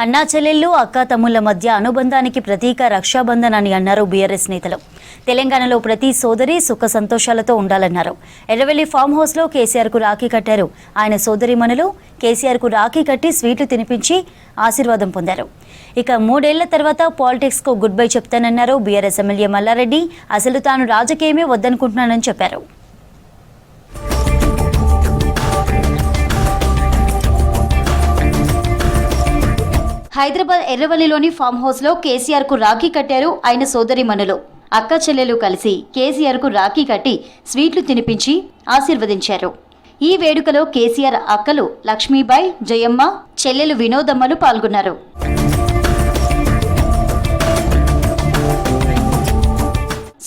అన్నా చెల్లెళ్ళు అక్క తమ్ముళ్ల మధ్య అనుబంధానికి ప్రతీక రక్షాబంధన్ అని అన్నారు బీఆర్ఎస్ నేతలు. తెలంగాణలో ప్రతి సోదరి సుఖ సంతోషాలతో ఉండాలన్నారు. ఎర్రవెల్లి ఫామ్ హౌస్లో కేసీఆర్కు రాఖీ కట్టారు. ఆయన సోదరిమణులు కేసీఆర్కు రాఖీ కట్టి స్వీట్లు తినిపించి ఆశీర్వాదం పొందారు. ఇక 3 ఏళ్ల తర్వాత పాలిటిక్స్కు గుడ్ బై చెప్తానన్నారు బీఆర్ఎస్ ఎమ్మెల్యే మల్లారెడ్డి. అసలు తాను రాజకీయమే వద్దనుకుంటున్నానని చెప్పారు. హైదరాబాద్ ఎర్రవల్లిలోని ఫామ్ హౌస్లో కేసీఆర్కు రాఖీ కట్టారు ఆయన సోదరిమణులు. అక్క చెల్లెలు కలిసి కేసీఆర్కు రాఖీ కట్టి స్వీట్లు తినిపించి ఆశీర్వదించారు. ఈ వేడుకలో కేసీఆర్ అక్కలు లక్ష్మీబాయి, జయమ్మ, చెల్లెలు వినోదమ్మలు పాల్గొన్నారు.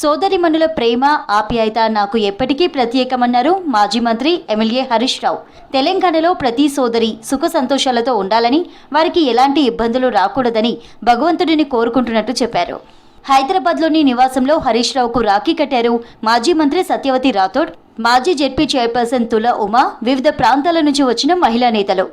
సోదరిమణుల ప్రేమ, ఆప్యాయత నాకు ఎప్పటికీ ప్రత్యేకమన్నారు మాజీ మంత్రి ఎమ్మెల్యే హరీష్ రావు. తెలంగాణలో ప్రతి సోదరి సుఖ సంతోషాలతో ఉండాలని, వారికి ఎలాంటి ఇబ్బందులు రాకూడదని భగవంతుడిని కోరుకుంటున్నట్టు చెప్పారు. హైదరాబాద్లోని నివాసంలో హరీష్ రావుకు రాఖీ కట్టారు మాజీ మంత్రి సత్యవతి రాథోడ్, మాజీ జెడ్పీ చైర్పర్సన్ తుల ఉమా, వివిధ ప్రాంతాల నుంచి వచ్చిన మహిళా నేతలు.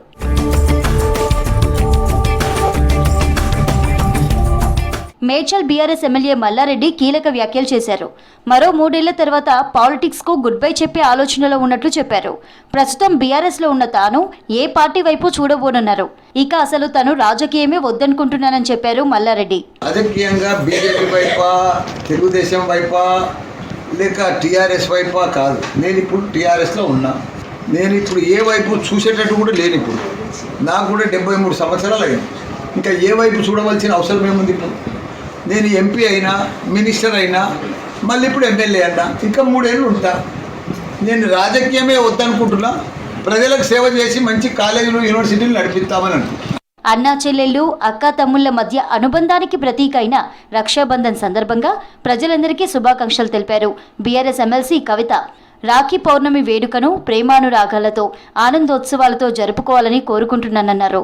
మేడ్చల్ బీఆర్ఎస్ ఎమ్మెల్యే మల్లారెడ్డి కీలక వ్యాఖ్యలు చేశారు. మరో 3 ఏళ్ల తర్వాత పాలిటిక్స్కు గుడ్ బై చెప్పే ఆలోచనలో ఉన్నట్లు చెప్పారు. ప్రస్తుతం బీఆర్ఎస్లో ఉన్న తాను ఏ పార్టీ వైపు చూడబోనన్నారు. ఇక అసలు తను రాజకీయమే వద్దనుకుంటున్నానని చెప్పారు మల్లారెడ్డి. రాజకీయంగా బీజేపీ వైపా, తెలుగుదేశం వైపా, లేక టీఆర్ఎస్ వైపా కాదు. నేను ఇప్పుడు టీఆర్ఎస్లో ఉన్నా. నేను ఇప్పుడు ఏ వైపు చూసేటట్టు కూడా లేను. ఇప్పుడు నాకు కూడా 73 సంవత్సరాలు అయింది. ఇంకా ఏ వైపు చూడవలసిన అవసరం ఏముంది? ఇప్పుడు నేను ఎంపీ అయినా, మినిస్టర్ అయినా, మళ్ళీ ఇప్పుడు ఎమ్మెల్యే అయినా, ఇంకా 3 ఏళ్ళు ఉంటా. నేను రాజకీయమే వద్దనుకుంటున్నా. ప్రజలకు సేవ చేసి మంచి కాలేజీలు, యూనివర్సిటీలు నడిపిస్తామని అనుకుంటున్నాను. అన్నా చెల్లెళ్ళు అక్క తమ్ముళ్ల మధ్య అనుబంధానికి ప్రతీక అయిన రక్షాబంధన్ సందర్భంగా ప్రజలందరికీ శుభాకాంక్షలు తెలిపారు బీఆర్ఎస్ ఎమ్మెల్సీ కవిత. రాఖీ పౌర్ణమి వేడుకను ప్రేమానురాగాలతో, ఆనందోత్సవాలతో జరుపుకోవాలని కోరుకుంటున్నానన్నారు.